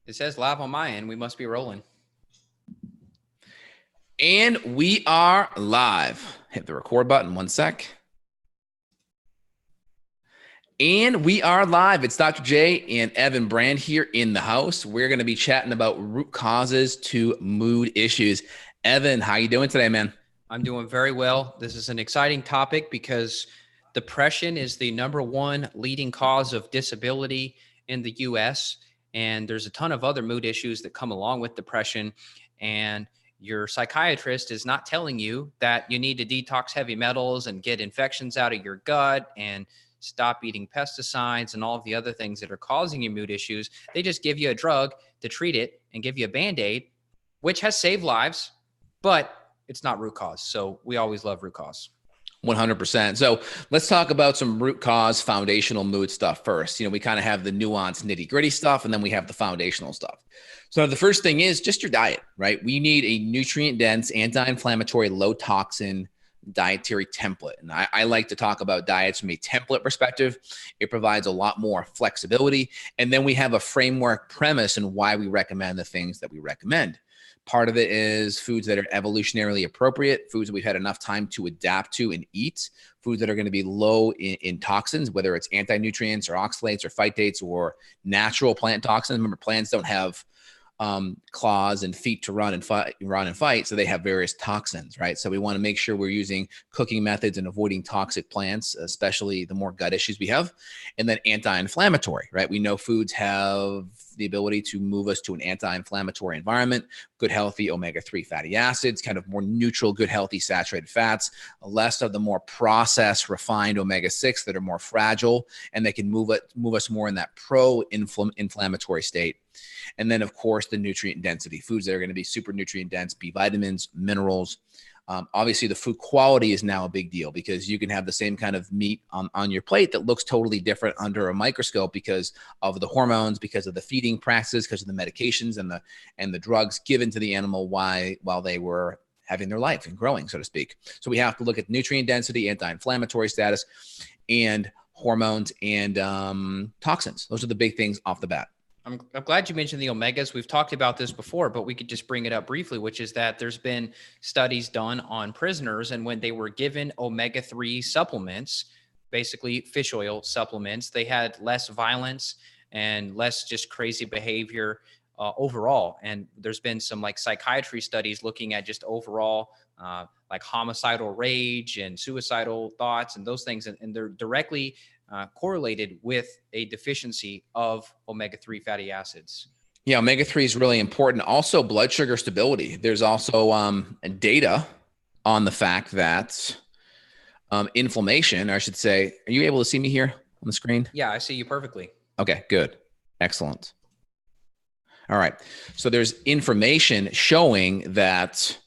It says live on my end. We must be rolling. And we are live. Hit the record button. One sec. And we are live. It's Dr. J and Evan Brand here in the house. We're going to be chatting about root causes to mood issues. Evan, how you doing today, man? I'm doing very well. This is an exciting topic because depression is the #1 leading cause of disability in the US. And there's a ton of other mood issues that come along with depression. And your psychiatrist is not telling you that you need to detox heavy metals and get infections out of your gut and stop eating pesticides and all of the other things that are causing you mood issues. They just give you a drug to treat it and give you a Band-Aid, which has saved lives, but it's not root cause. So we always love root cause. 100%. So let's talk about some root cause foundational mood stuff first. We kind of have the nuanced nitty gritty stuff, and then we have the foundational stuff. So the first thing is just your diet, right? We need a nutrient dense, anti-inflammatory, low toxin dietary template. And I like to talk about diets from a template perspective. It provides a lot more flexibility. And then we have a framework premise and why we recommend the things that we recommend. Part of it is foods that are evolutionarily appropriate, foods that we've had enough time to adapt to and eat, foods that are going to be low in toxins, whether it's anti-nutrients or oxalates or phytates or natural plant toxins. Remember, plants don't have claws and feet to run and fight. So they have various toxins, right? So we want to make sure we're using cooking methods and avoiding toxic plants, especially the more gut issues we have. And then anti-inflammatory, right? We know foods have the ability to move us to an anti-inflammatory environment, good, healthy omega-3 fatty acids, kind of more neutral, good, healthy saturated fats, less of the more processed, refined omega-6 that are more fragile, and they can move us more in that pro-inflammatory state. And then, of course, the nutrient density, foods that are going to be super nutrient dense, B vitamins, minerals. Obviously, the food quality is now a big deal because you can have the same kind of meat on your plate that looks totally different under a microscope because of the hormones, because of the feeding practices, because of the medications and the drugs given to the animal while they were having their life and growing, so to speak. So we have to look at nutrient density, anti-inflammatory status, and hormones and toxins. Those are the big things off the bat. I'm glad you mentioned the omegas. We've talked about this before, but we could just bring it up briefly, which is that there's been studies done on prisoners, and when they were given omega-3 supplements, basically fish oil supplements, they had less violence and less just crazy behavior overall. And there's been some like psychiatry studies looking at just overall like homicidal rage and suicidal thoughts and those things, and they're directly correlated with a deficiency of omega-3 fatty acids. Yeah, omega-3 is really important. Also, blood sugar stability. There's also data on the fact that inflammation, or I should say, are you able to see me here on the screen? Yeah, I see you perfectly. Okay, good. Excellent. All right. So there's information showing that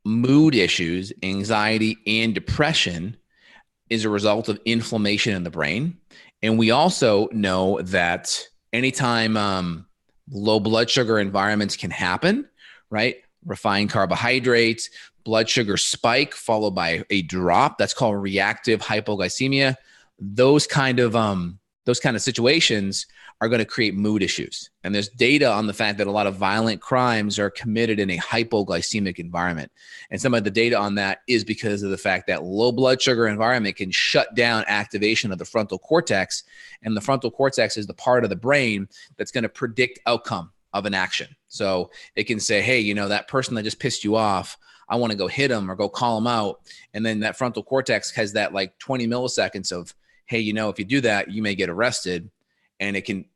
mood issues, anxiety, and depression is a result of inflammation in the brain. And we also know that anytime low blood sugar environments can happen, right? Refined carbohydrates, blood sugar spike followed by a drop. That's called reactive hypoglycemia. Those kind of situations are going to create mood issues. And there's data on the fact that a lot of violent crimes are committed in a hypoglycemic environment. And some of the data on that is because of the fact that low blood sugar environment can shut down activation of the frontal cortex. And the frontal cortex is the part of the brain that's going to predict outcome of an action. So it can say, hey, that person that just pissed you off, I want to go hit him or go call him out. And then that frontal cortex has that like 20 milliseconds of, hey, if you do that, you may get arrested. And it can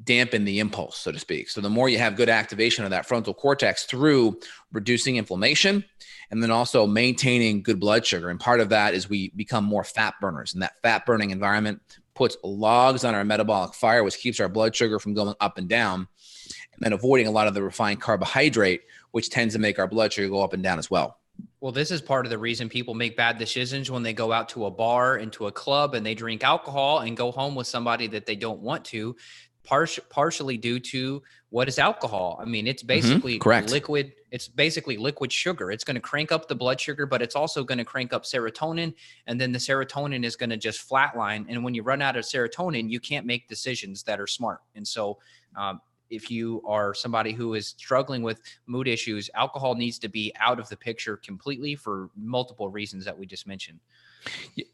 dampen the impulse, so to speak. So the more you have good activation of that frontal cortex through reducing inflammation and then also maintaining good blood sugar. And part of that is we become more fat burners. And that fat burning environment puts logs on our metabolic fire, which keeps our blood sugar from going up and down. And then avoiding a lot of the refined carbohydrate, which tends to make our blood sugar go up and down as well. Well, this is part of the reason people make bad decisions when they go out to a bar, into a club, and they drink alcohol and go home with somebody that they don't want to, partially due to what is alcohol. I mean, it's basically liquid. It's basically liquid sugar. It's going to crank up the blood sugar, but it's also going to crank up serotonin. And then the serotonin is going to just flatline. And when you run out of serotonin, you can't make decisions that are smart. And so if you are somebody who is struggling with mood issues, alcohol needs to be out of the picture completely for multiple reasons that we just mentioned.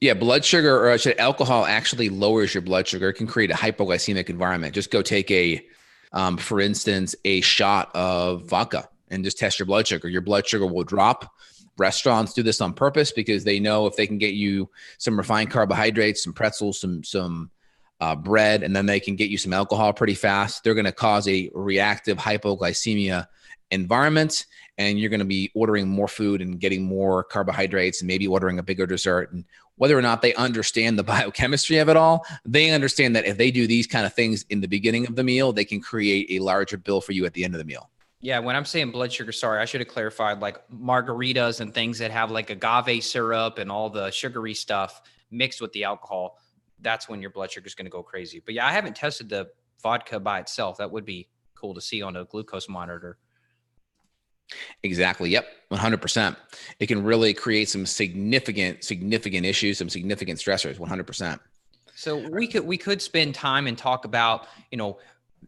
Yeah, blood sugar, or I should, alcohol actually lowers your blood sugar. It can create a hypoglycemic environment. Just go take for instance, a shot of vodka and just test your blood sugar. Your blood sugar will drop. Restaurants do this on purpose because they know if they can get you some refined carbohydrates, some pretzels, some bread, and then they can get you some alcohol pretty fast, they're going to cause a reactive hypoglycemia environment, and you're going to be ordering more food and getting more carbohydrates and maybe ordering a bigger dessert. And whether or not they understand the biochemistry of it all, they understand that if they do these kind of things in the beginning of the meal, they can create a larger bill for you at the end of the meal. Yeah, when I'm saying blood sugar, sorry, I should have clarified, like margaritas and things that have like agave syrup and all the sugary stuff mixed with the alcohol, that's when your blood sugar is going to go crazy. But yeah, I haven't tested the vodka by itself. That would be cool to see on a glucose monitor. Exactly. Yep. 100%. It can really create some significant issues, some significant stressors. 100%. So we could spend time and talk about,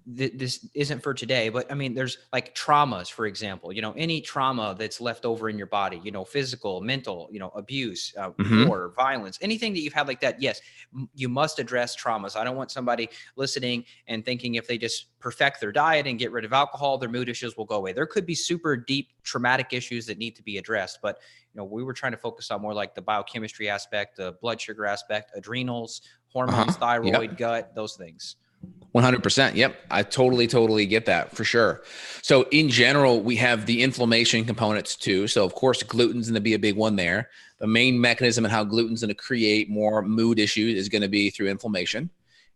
this isn't for today, but I mean, there's like traumas, for example, any trauma that's left over in your body, physical, mental, abuse, war, violence, anything that you've had like that. Yes, you must address traumas. I don't want somebody listening and thinking if they just perfect their diet and get rid of alcohol, their mood issues will go away. There could be super deep traumatic issues that need to be addressed, but we were trying to focus on more like the biochemistry aspect, the blood sugar aspect, adrenals, hormones, thyroid, gut, those things. 100%. Yep. I totally get that for sure. So in general, we have the inflammation components too. So of course, gluten's going to be a big one there. The main mechanism in how gluten's going to create more mood issues is going to be through inflammation,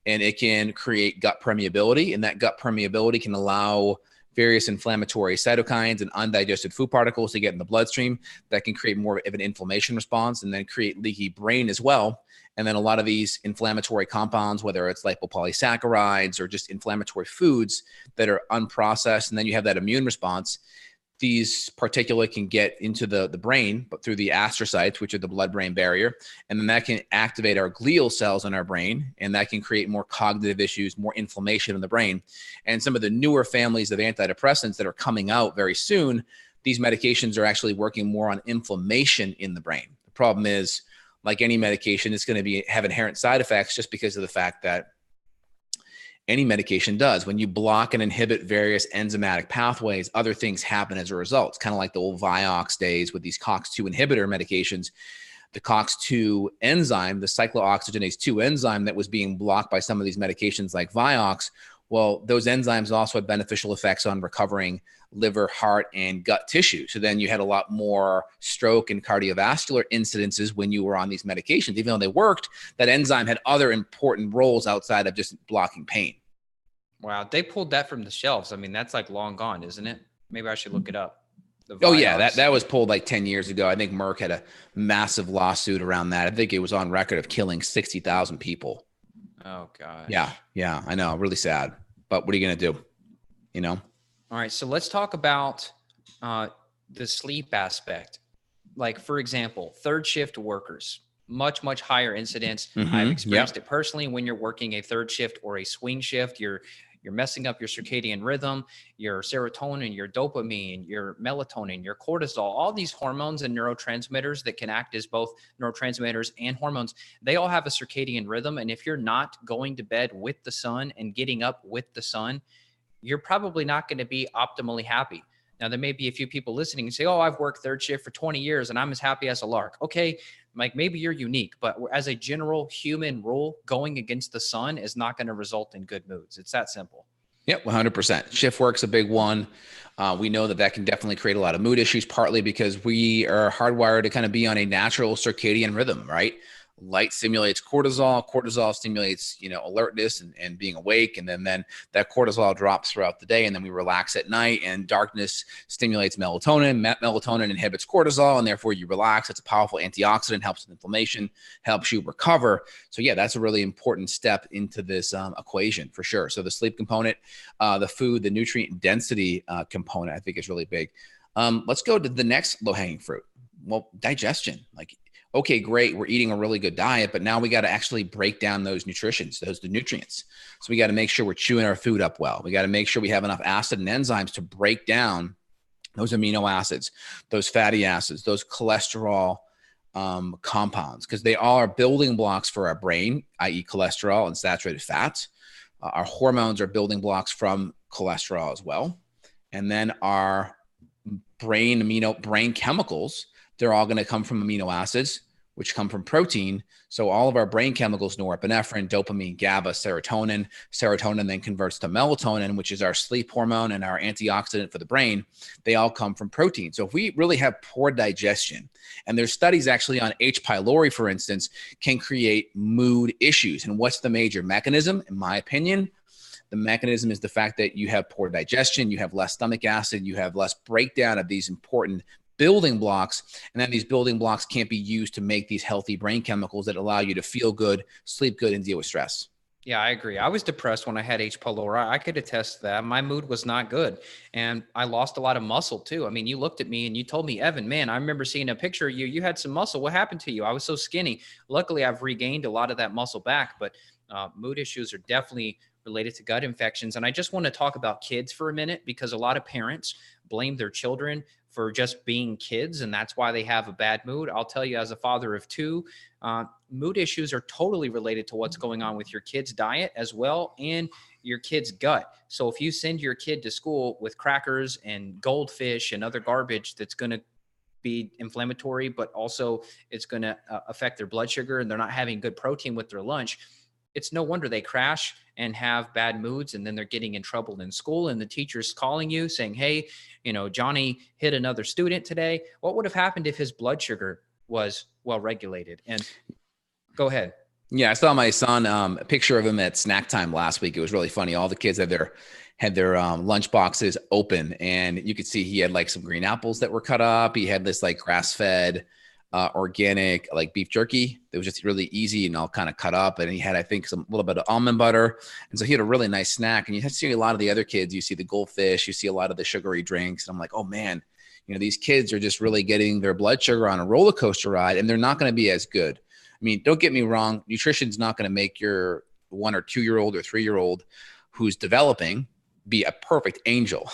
and it can create gut permeability, and that gut permeability can allow various inflammatory cytokines and undigested food particles to get in the bloodstream that can create more of an inflammation response and then create leaky brain as well. And then a lot of these inflammatory compounds, whether it's lipopolysaccharides or just inflammatory foods that are unprocessed, and then you have that immune response, these particulate can get into the brain, but through the astrocytes, which are the blood-brain barrier. And then that can activate our glial cells in our brain, and that can create more cognitive issues, more inflammation in the brain. And some of the newer families of antidepressants that are coming out very soon, these medications are actually working more on inflammation in the brain. The problem is, like any medication, it's going to have inherent side effects just because of the fact that any medication does. When you block and inhibit various enzymatic pathways, other things happen as a result. It's kind of like the old Vioxx days with these COX-2 inhibitor medications. The COX-2 enzyme, the cyclooxygenase 2 enzyme that was being blocked by some of these medications like Vioxx, well, those enzymes also had beneficial effects on recovering liver, heart, and gut tissue. So then you had a lot more stroke and cardiovascular incidences when you were on these medications. Even though they worked, that enzyme had other important roles outside of just blocking pain. Wow. They pulled that from the shelves. I mean, that's like long gone, isn't it? Maybe I should look it up. Oh yeah, that was pulled like 10 years ago. I think Merck had a massive lawsuit around that. I think it was on record of killing 60,000 people. Oh gosh. Yeah, I know. Really sad. But what are you going to do? All right. So let's talk about the sleep aspect. Like, for example, third shift workers, much higher incidence. I've experienced it personally. When you're working a third shift or a swing shift, you're messing up your circadian rhythm, your serotonin, your dopamine, your melatonin, your cortisol, all these hormones and neurotransmitters that can act as both neurotransmitters and hormones. They all have a circadian rhythm. And if you're not going to bed with the sun and getting up with the sun, you're probably not going to be optimally happy. Now, there may be a few people listening and say, oh, I've worked third shift for 20 years and I'm as happy as a lark. Okay, like maybe you're unique, but as a general human rule, going against the sun is not going to result in good moods. It's that simple. Yep, 100%. Shift work's a big one. We know that can definitely create a lot of mood issues, partly because we are hardwired to kind of be on a natural circadian rhythm, right? Light stimulates cortisol. Cortisol stimulates, alertness and being awake. And then that cortisol drops throughout the day, and then we relax at night, and darkness stimulates melatonin. Melatonin inhibits cortisol, and therefore you relax. It's a powerful antioxidant, helps with inflammation, helps you recover. So yeah, that's a really important step into this equation for sure. So the sleep component, the food, the nutrient density component, I think is really big. Let's go to the next low-hanging fruit. Well, digestion. okay, great, we're eating a really good diet, but now we got to actually break down those the nutrients. So we got to make sure we're chewing our food up well. We got to make sure we have enough acid and enzymes to break down those amino acids, those fatty acids, those cholesterol compounds, because they all are building blocks for our brain, i.e. cholesterol and saturated fats. Our hormones are building blocks from cholesterol as well. And then our brain chemicals, they're all going to come from amino acids, which come from protein. So all of our brain chemicals, norepinephrine, dopamine, GABA, serotonin then converts to melatonin, which is our sleep hormone and our antioxidant for the brain. They all come from protein. So if we really have poor digestion, and there's studies actually on H. pylori, for instance, can create mood issues. And what's the major mechanism? In my opinion, the mechanism is the fact that you have poor digestion, you have less stomach acid, you have less breakdown of these important building blocks, and then these building blocks can't be used to make these healthy brain chemicals that allow you to feel good, sleep good, and deal with stress. Yeah, I agree. I was depressed when I had H. pylori. I could attest to that. My mood was not good. And I lost a lot of muscle too. I mean, you looked at me and you told me, Evan, man, I remember seeing a picture of you. You had some muscle. What happened to you? I was so skinny. Luckily, I've regained a lot of that muscle back, but mood issues are definitely related to gut infections. And I just want to talk about kids for a minute, because a lot of parents blame their children for just being kids, and that's why they have a bad mood. I'll tell you, as a father of two, mood issues are totally related to what's going on with your kid's diet as well, and your kid's gut. So if you send your kid to school with crackers and goldfish and other garbage that's going to be inflammatory, but also it's going to affect their blood sugar, and they're not having good protein with their lunch, it's no wonder they crash and have bad moods, and then they're getting in trouble in school, and the teacher's calling you saying, hey, Johnny hit another student today. What would have happened if his blood sugar was well regulated? And go ahead. Yeah, I saw my son, a picture of him at snack time last week. It was really funny. All the kids had their lunch boxes open, and you could see he had like some green apples that were cut up. He had this like grass-fed organic like beef jerky that was just really easy and all kind of cut up, and he had, I think, some little bit of almond butter, and so he had a really nice snack. And you see a lot of the other kids, you see the goldfish, you see a lot of the sugary drinks, and I'm like, oh man, these kids are just really getting their blood sugar on a roller coaster ride, and they're not going to be as good. I mean, don't get me wrong, nutrition's not going to make your 1 or 2 year old or 3 year old who's developing be a perfect angel,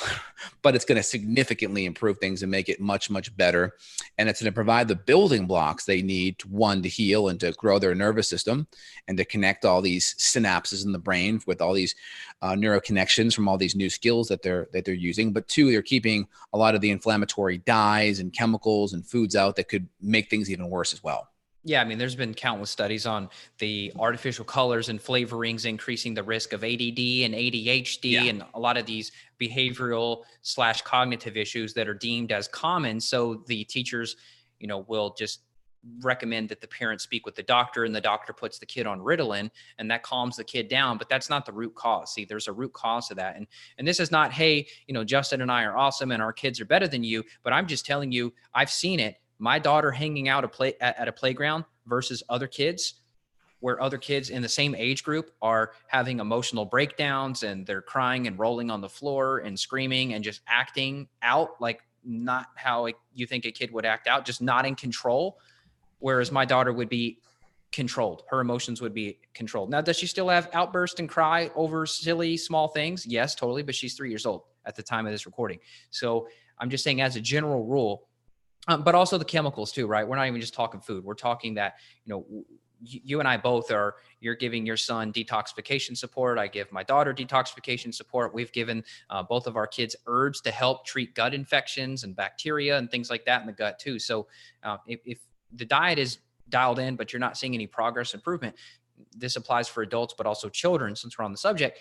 but it's going to significantly improve things and make it much, much better. And it's going to provide the building blocks they need to, one, to heal and to grow their nervous system and to connect all these synapses in the brain with all these neuroconnections from all these new skills that they're using. But two, they're keeping a lot of the inflammatory dyes and chemicals and foods out that could make things even worse as well. Yeah, I mean, there's been countless studies on the artificial colors and flavorings increasing the risk of ADD and ADHD and a lot of these behavioral / cognitive issues that are deemed as common. So the teachers, will just recommend that the parents speak with the doctor, and the doctor puts the kid on Ritalin, and that calms the kid down. But that's not the root cause. See, there's a root cause to that. And this is not, hey, Justin and I are awesome and our kids are better than you, but I'm just telling you, I've seen it. My daughter hanging out at a playground versus other kids, where other kids in the same age group are having emotional breakdowns and they're crying and rolling on the floor and screaming and just acting out like not how you think a kid would act out, just not in control. Whereas my daughter would be controlled. Her emotions would be controlled. Now, does she still have outbursts and cry over silly, small things? Yes, totally. But she's 3 years old at the time of this recording. So I'm just saying, as a general rule, but also the chemicals too, right? We're not even just talking food. We're talking that, you and I both you're giving your son detoxification support. I give my daughter detoxification support. We've given both of our kids herbs to help treat gut infections and bacteria and things like that in the gut too. So if the diet is dialed in, but you're not seeing any progress improvement, this applies for adults, but also children, since we're on the subject.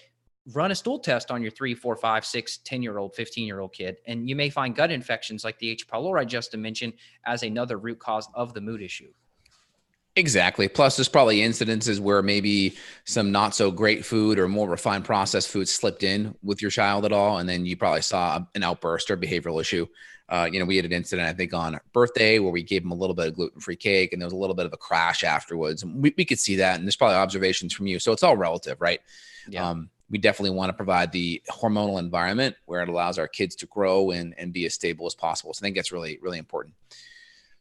Run a stool test on your 3, 4, 5, 6, 10-year-old, 15-year-old kid, and you may find gut infections like the H. pylori Justin mentioned as another root cause of the mood issue. Exactly. Plus, there's probably incidences where maybe some not so great food or more refined processed food slipped in with your child at all, and then you probably saw an outburst or behavioral issue. We had an incident, I think, on birthday where we gave him a little bit of gluten-free cake, and there was a little bit of a crash afterwards. And we could see that, and there's probably observations from you. So it's all relative, right? Yeah. We definitely want to provide the hormonal environment where it allows our kids to grow and be as stable as possible. So I think that's really, really important.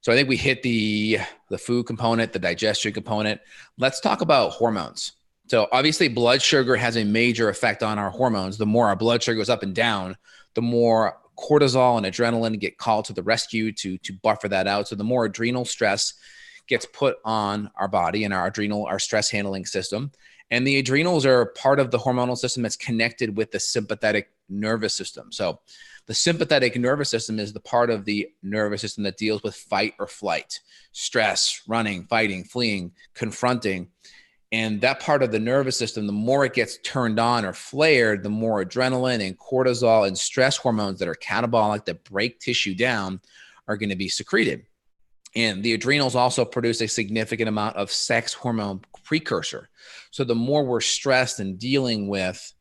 So I think we hit the food component, the digestion component. Let's talk about hormones. So obviously blood sugar has a major effect on our hormones. The more our blood sugar goes up and down, the more cortisol and adrenaline get called to the rescue to buffer that out. So the more adrenal stress gets put on our body and our stress handling system. And the adrenals are part of the hormonal system that's connected with the sympathetic nervous system. So the sympathetic nervous system is the part of the nervous system that deals with fight or flight, stress, running, fighting, fleeing, confronting. And that part of the nervous system, the more it gets turned on or flared, the more adrenaline and cortisol and stress hormones that are catabolic, that break tissue down, are going to be secreted. And the adrenals also produce a significant amount of sex hormone precursor. So the more we're stressed and dealing with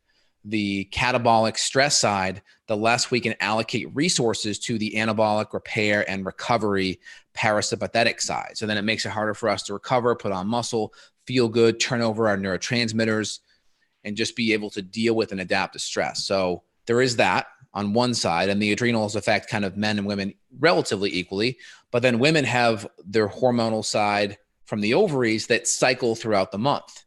the catabolic stress side, the less we can allocate resources to the anabolic repair and recovery parasympathetic side. So then it makes it harder for us to recover, put on muscle, feel good, turn over our neurotransmitters, and just be able to deal with and adapt to stress. So there is that on one side, and the adrenals affect kind of men and women relatively equally. But then women have their hormonal side from the ovaries that cycle throughout the month.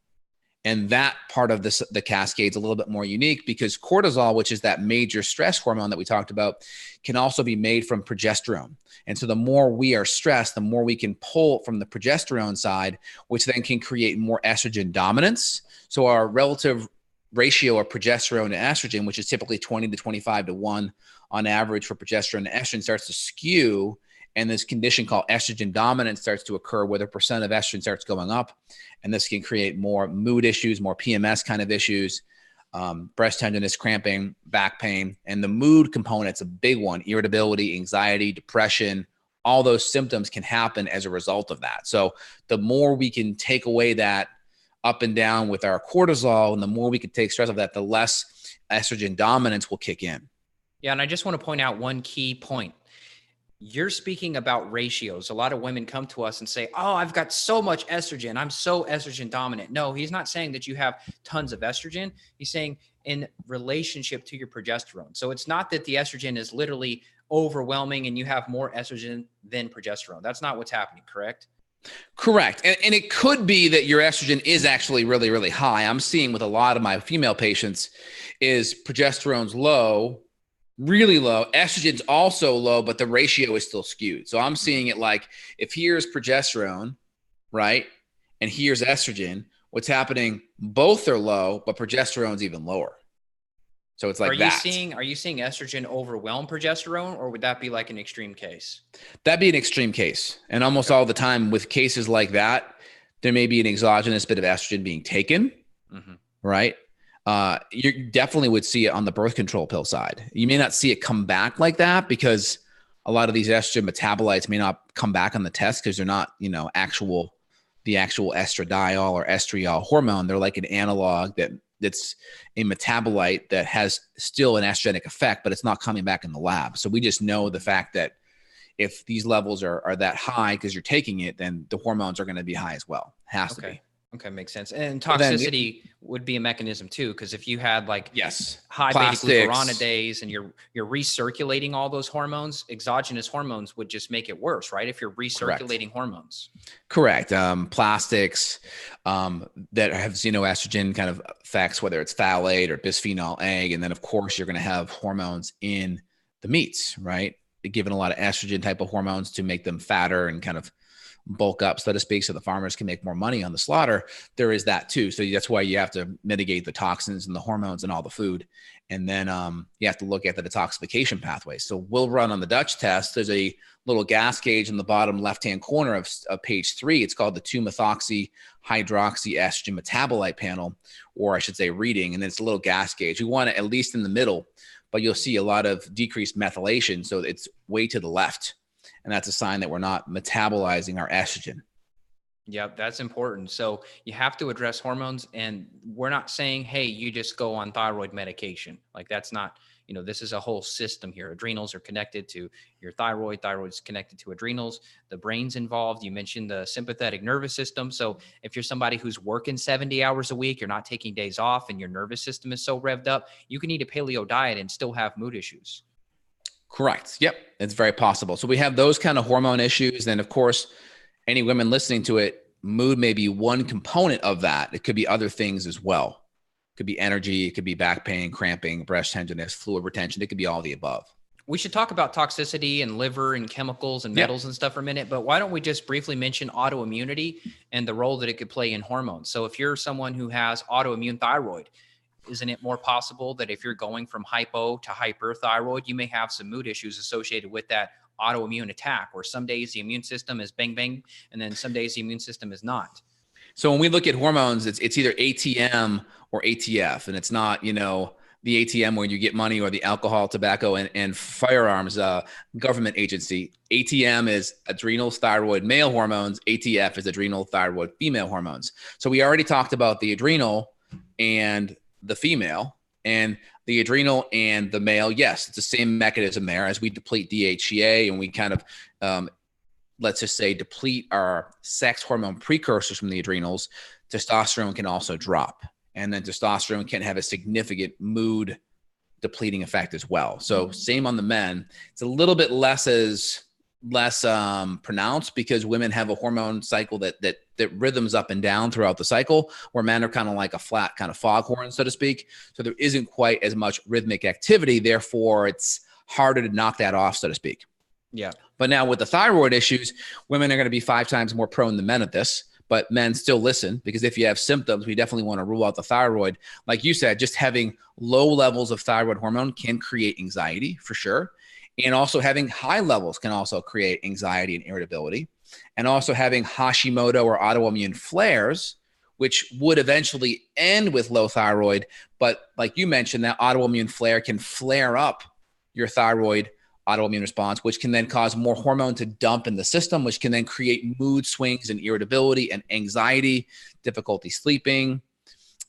And that part of the cascade is a little bit more unique because cortisol, which is that major stress hormone that we talked about, can also be made from progesterone. And so the more we are stressed, the more we can pull from the progesterone side, which then can create more estrogen dominance. So our relative ratio of progesterone to estrogen, which is typically 20 to 25 to 1 on average for progesterone to estrogen, starts to skew. And this condition called estrogen dominance starts to occur where the percent of estrogen starts going up. And this can create more mood issues, more PMS kind of issues, breast tenderness, cramping, back pain. And the mood component's a big one: irritability, anxiety, depression. All those symptoms can happen as a result of that. So the more we can take away that up and down with our cortisol, and the more we can take stress of that, the less estrogen dominance will kick in. Yeah. And I just want to point out one key point. You're speaking about ratios. A lot of women come to us and say, oh, I've got so much estrogen. I'm so estrogen dominant. No, he's not saying that you have tons of estrogen. He's saying in relationship to your progesterone. So it's not that the estrogen is literally overwhelming and you have more estrogen than progesterone. That's not what's happening, correct? Correct. And it could be that your estrogen is actually really, really high. I'm seeing with a lot of my female patients is progesterone's low, really low. Estrogen's also low, but the ratio is still skewed. So I'm seeing it like if here's progesterone, right? And here's estrogen, what's happening? Both are low, but progesterone's even lower. So it's like are you seeing estrogen overwhelm progesterone, or would that be like an extreme case? That'd be an extreme case. And almost all the time with cases like that, there may be an exogenous bit of estrogen being taken, right? You definitely would see it on the birth control pill side. You may not see it come back like that because a lot of these estrogen metabolites may not come back on the test because they're not, the actual estradiol or estriol hormone. They're like an analog that's a metabolite that has still an estrogenic effect, but it's not coming back in the lab. So we just know the fact that if these levels are that high because you're taking it, then the hormones are going to be high as well. Has to be. Okay, makes sense. And toxicity would be a mechanism too, because if you had like high beta-glucuronidase and you're recirculating all those hormones, exogenous hormones would just make it worse, right? If you're recirculating hormones. Correct. Plastics that have xenoestrogen kind of effects, whether it's phthalate or bisphenol A, and then of course you're going to have hormones in the meats, right? Given a lot of estrogen type of hormones to make them fatter and kind of bulk up, so to speak, so the farmers can make more money on the slaughter. There is that too. So that's why you have to mitigate the toxins and the hormones and all the food. And then you have to look at the detoxification pathway. So we'll run on the Dutch test. There's a little gas gauge in the bottom left-hand corner of page 3. It's called the 2-methoxy hydroxy estrogen metabolite panel, or I should say reading. And it's a little gas gauge. We want it at least in the middle, but you'll see a lot of decreased methylation. So it's way to the left. And that's a sign that we're not metabolizing our estrogen. Yeah, that's important. So you have to address hormones, and we're not saying, hey, you just go on thyroid medication. Like that's not, this is a whole system here. Adrenals are connected to your thyroid. Thyroid's connected to adrenals. The brain's involved. You mentioned the sympathetic nervous system. So if you're somebody who's working 70 hours a week, you're not taking days off, and your nervous system is so revved up, you can eat a paleo diet and still have mood issues. Correct. Yep. It's very possible. So we have those kind of hormone issues. And of course, any women listening to it, mood may be one component of that. It could be other things as well. It could be energy. It could be back pain, cramping, breast tenderness, fluid retention. It could be all the above. We should talk about toxicity and liver and chemicals and metals and stuff for a minute, but why don't we just briefly mention autoimmunity and the role that it could play in hormones? So if you're someone who has autoimmune thyroid, isn't it more possible that if you're going from hypo to hyperthyroid, you may have some mood issues associated with that autoimmune attack, where some days the immune system is bang, bang, and then some days the immune system is not? So when we look at hormones, it's either ATM or ATF, and it's not, the ATM where you get money, or the alcohol, tobacco, and firearms government agency. ATM is adrenal thyroid male hormones. ATF is adrenal thyroid female hormones. So we already talked about the adrenal and the female, and the adrenal and the male. Yes, it's the same mechanism there. As we deplete DHEA and we kind of, let's just say, deplete our sex hormone precursors from the adrenals, testosterone can also drop. And then testosterone can have a significant mood depleting effect as well. So same on the men. It's a little bit less pronounced because women have a hormone cycle that rhythms up and down throughout the cycle, where men are kind of like a flat kind of foghorn, so to speak. So there isn't quite as much rhythmic activity. Therefore, it's harder to knock that off, so to speak. Yeah. But now with the thyroid issues, women are going to be 5 times more prone than men at this. But men still listen, because if you have symptoms, we definitely want to rule out the thyroid. Like you said, just having low levels of thyroid hormone can create anxiety for sure. And also having high levels can also create anxiety and irritability. And also having Hashimoto or autoimmune flares, which would eventually end with low thyroid. But like you mentioned, that autoimmune flare can flare up your thyroid autoimmune response, which can then cause more hormone to dump in the system, which can then create mood swings and irritability and anxiety, difficulty sleeping,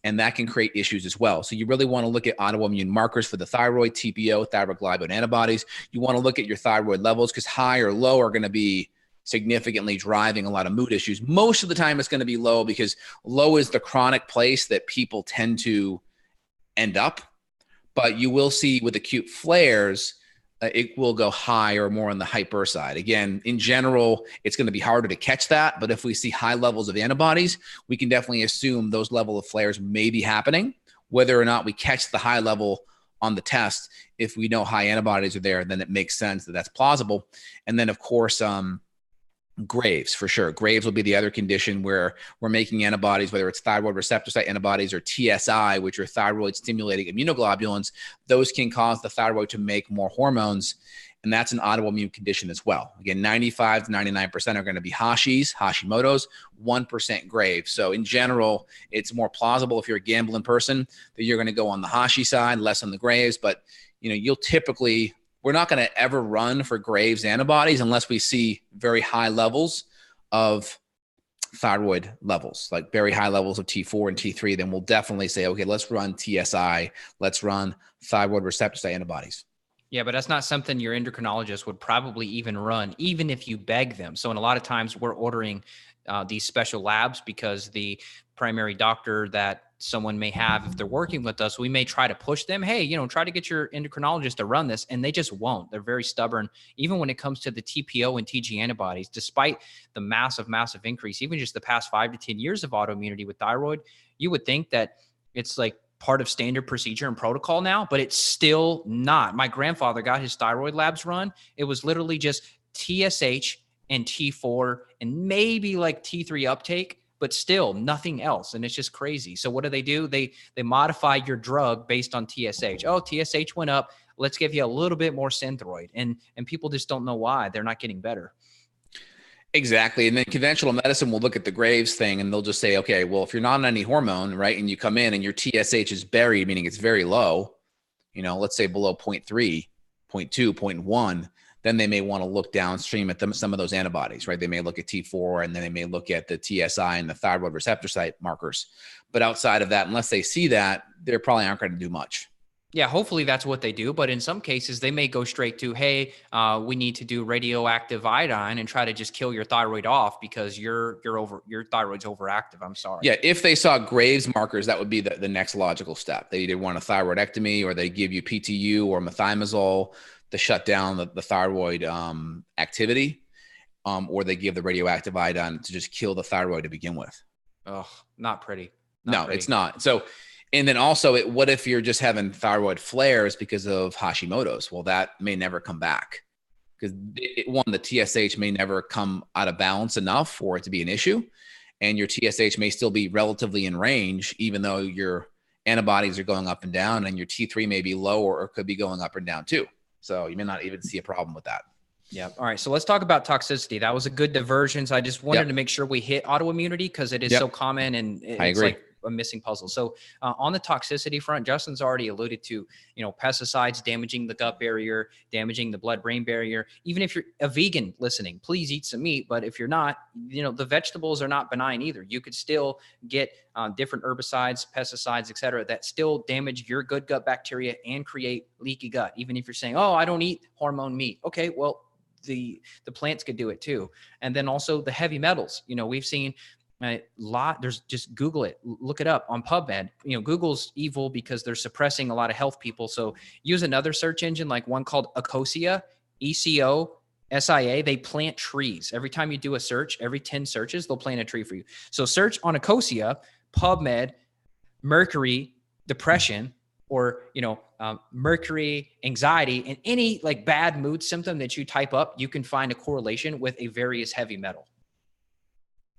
and that can create issues as well. So you really want to look at autoimmune markers for the thyroid, TPO, thyroglobulin antibodies. You want to look at your thyroid levels, because high or low are going to be significantly driving a lot of mood issues. Most of the time it's going to be low, because low is the chronic place that people tend to end up. But you will see with acute flares, it will go high or more on the hyper side. Again, in general, it's going to be harder to catch that. But if we see high levels of antibodies, we can definitely assume those level of flares may be happening. Whether or not we catch the high level on the test, if we know high antibodies are there, then it makes sense that that's plausible. And then, of course, Graves, for sure. Graves will be the other condition where we're making antibodies, whether it's thyroid receptor site antibodies or TSI, which are thyroid stimulating immunoglobulins. Those can cause the thyroid to make more hormones, and that's an autoimmune condition as well. Again, 95 to 99% are going to be Hashimoto's, 1% Graves. So in general, it's more plausible if you're a gambling person that you're going to go on the Hashi side, less on the Graves. But you'll typically, we're not going to ever run for Graves antibodies unless we see very high levels of thyroid levels, like very high levels of T4 and T3. Then we'll definitely say, okay, let's run TSI. Let's run thyroid receptor site antibodies. Yeah, but that's not something your endocrinologist would probably even run, even if you beg them. So in a lot of times we're ordering these special labs because the primary doctor that someone may have, if they're working with us, we may try to push them, hey, try to get your endocrinologist to run this, and they just won't. They're very stubborn. Even when it comes to the TPO and TG antibodies, despite the massive increase, even just the past 5 to 10 years of autoimmunity with thyroid, you would think that it's like part of standard procedure and protocol now, but it's still not. My grandfather got his thyroid labs run. It was literally just TSH and T4 and maybe like T3 uptake, but still nothing else. And it's just crazy. So what do? They modify your drug based on TSH. Oh, TSH went up. Let's give you a little bit more Synthroid. And people just don't know why they're not getting better. Exactly. And then conventional medicine will look at the Graves thing and they'll just say, okay, well, if you're not on any hormone, right, and you come in and your TSH is buried, meaning it's very low, let's say below 0.3, 0.2, 0.1, then they may want to look downstream at some of those antibodies, right? They may look at T4 and then they may look at the TSI and the thyroid receptor site markers. But outside of that, unless they see that, they probably aren't going to do much. Yeah, hopefully that's what they do. But in some cases, they may go straight to, hey, we need to do radioactive iodine and try to just kill your thyroid off because your thyroid's overactive. I'm sorry. Yeah, if they saw Graves markers, that would be the next logical step. They either want a thyroidectomy or they give you PTU or methimazole to shut down the thyroid activity, or they give the radioactive iodine to just kill the thyroid to begin with. Oh, not pretty. No, it's not. So, and then also, what if you're just having thyroid flares because of Hashimoto's? Well, that may never come back because the TSH may never come out of balance enough for it to be an issue. And your TSH may still be relatively in range, even though your antibodies are going up and down, and your T3 may be lower or could be going up and down too. So you may not even see a problem with that. Yeah. All right. So let's talk about toxicity. That was a good diversion. So I just wanted to make sure we hit autoimmunity because it is so common and it's like a missing puzzle. So on the toxicity front, Justin's already alluded to, pesticides damaging the gut barrier, damaging the blood-brain barrier. Even if you're a vegan listening, please eat some meat. But if you're not, the vegetables are not benign either. You could still get different herbicides, pesticides, et cetera, that still damage your good gut bacteria and create leaky gut. Even if you're saying, oh, I don't eat hormone meat. Okay, well, the plants could do it too. And then also the heavy metals, we've seen a lot. There's just Google it, look it up on PubMed. Google's evil because they're suppressing a lot of health people. So use another search engine, like one called Ecosia, ECOSIA. They plant trees. Every time you do a search, every 10 searches, they'll plant a tree for you. So search on Ecosia, PubMed, mercury, depression, or, mercury, anxiety, and any like bad mood symptom that you type up, you can find a correlation with a various heavy metal.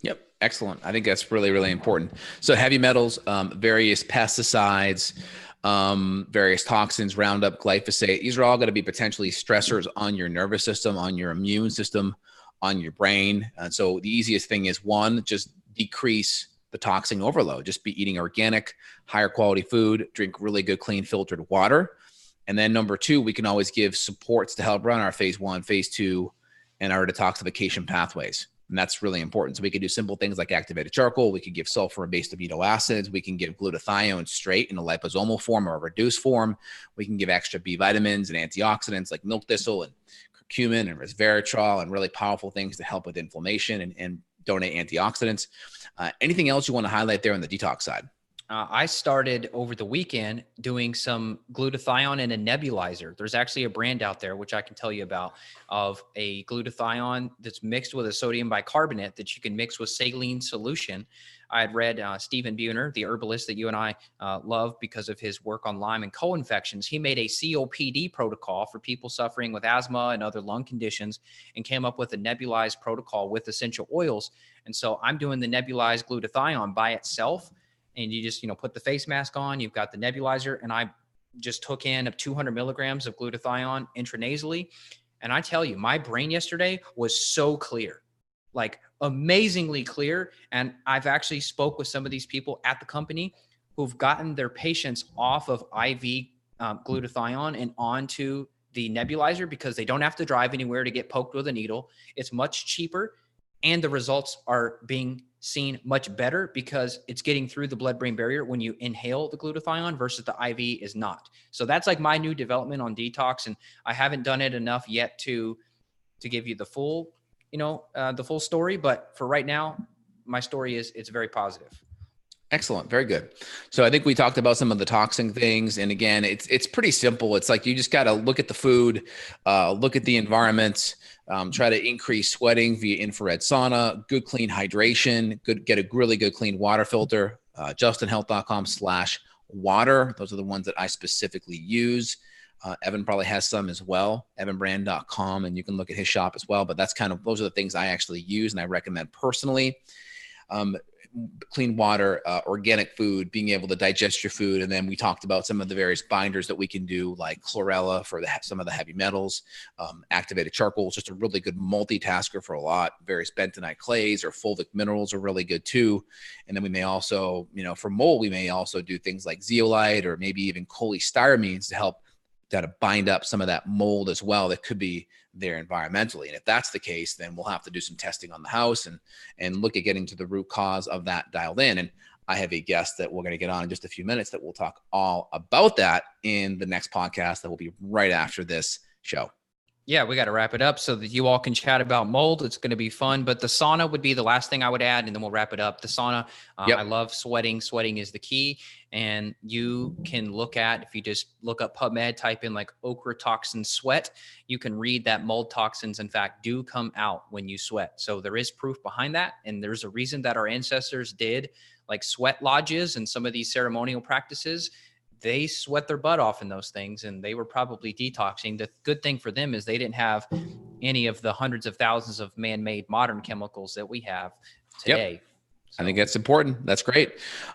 Yep. Excellent. I think that's really, really important. So heavy metals, various pesticides, various toxins, Roundup, glyphosate, these are all going to be potentially stressors on your nervous system, on your immune system, on your brain. And so the easiest thing is one, just decrease the toxin overload. Just be eating organic, higher quality food, drink really good, clean, filtered water. And then number two, we can always give supports to help run our phase 1, phase 2, and our detoxification pathways. And that's really important. So we can do simple things like activated charcoal. We could give sulfur-based amino acids. We can give glutathione straight in a liposomal form or a reduced form. We can give extra B vitamins and antioxidants like milk thistle and curcumin and resveratrol and really powerful things to help with inflammation and donate antioxidants. Anything else you want to highlight there on the detox side? I started over the weekend doing some glutathione in a nebulizer. There's actually a brand out there, which I can tell you about, of a glutathione that's mixed with a sodium bicarbonate that you can mix with saline solution. I had read Stephen Buhner, the herbalist that you and I love because of his work on Lyme and co-infections. He made a COPD protocol for people suffering with asthma and other lung conditions and came up with a nebulized protocol with essential oils. And so I'm doing the nebulized glutathione by itself. And you just, put the face mask on, you've got the nebulizer, and I just took in 200 milligrams of glutathione intranasally. And I tell you, my brain yesterday was so clear, like amazingly clear. And I've actually spoke with some of these people at the company who've gotten their patients off of IV glutathione and onto the nebulizer because they don't have to drive anywhere to get poked with a needle. It's much cheaper. And the results are being seen much better because it's getting through the blood-brain barrier when you inhale the glutathione versus the IV is not. So that's like my new development on detox. And I haven't done it enough yet to give you the full, the full story. But for right now, my story is it's very positive. Excellent. Very good. So I think we talked about some of the toxin things. And again, it's pretty simple. It's like you just got to look at the food, look at the environment, try to increase sweating via infrared sauna, good clean hydration, get a really good clean water filter, justinhealth.com/water. Those are the ones that I specifically use. Evan probably has some as well, evanbrand.com, and you can look at his shop as well. But those are the things I actually use and I recommend personally. Clean water, organic food, being able to digest your food. And then we talked about some of the various binders that we can do, like chlorella for some of the heavy metals, activated charcoal is just a really good multitasker for a lot. Various bentonite clays or fulvic minerals are really good too. And then we may also, for mold, we may also do things like zeolite or maybe even cholestyramines to help bind up some of that mold as well that could be there environmentally. And if that's the case, then we'll have to do some testing on the house and look at getting to the root cause of that dialed in. And I have a guest that we're going to get on in just a few minutes that will talk all about that in the next podcast that will be right after this show. Yeah, we got to wrap it up so that you all can chat about mold. It's going to be fun. But the sauna would be the last thing I would add, and then we'll wrap it up. The sauna, I Yep. love sweating. Sweating is the key. And you can look at, if you just look up PubMed, type in like ochre toxin sweat, you can read that mold toxins, in fact, do come out when you sweat. So there is proof behind that. And there's a reason that our ancestors did like sweat lodges and some of these ceremonial practices. They sweat their butt off in those things, and they were probably detoxing. The good thing for them is they didn't have any of the hundreds of thousands of man-made modern chemicals that we have Yep. today. I think that's important. That's great.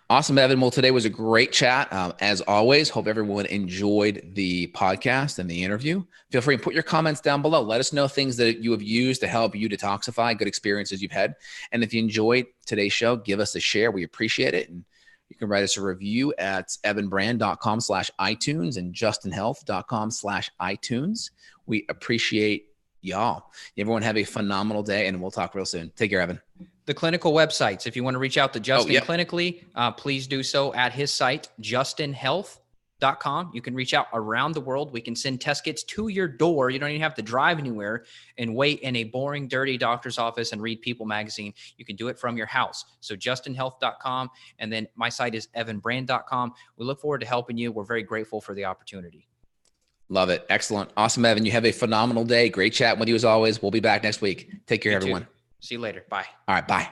Awesome, Evan. Well, today was a great chat. As always, hope everyone enjoyed the podcast and the interview. Feel free to put your comments down below. Let us know things that you have used to help you detoxify, good experiences you've had. And if you enjoyed today's show, give us a share. We appreciate it. And you can write us a review at evanbrand.com/iTunes and justinhealth.com/iTunes. We appreciate y'all. Everyone have a phenomenal day, and we'll talk real soon. Take care, Evan. The clinical websites, if you want to reach out to Justin clinically, please do so at his site, justinhealth.com. You can reach out around the world. We can send test kits to your door. You don't even have to drive anywhere and wait in a boring, dirty doctor's office and read People magazine. You can do it from your house. So justinhealth.com. And then my site is evanbrand.com. We look forward to helping you. We're very grateful for the opportunity. Love it. Excellent. Awesome, Evan. You have a phenomenal day. Great chatting with you as always. We'll be back next week. Take care, everyone. See you later. Bye. All right. Bye.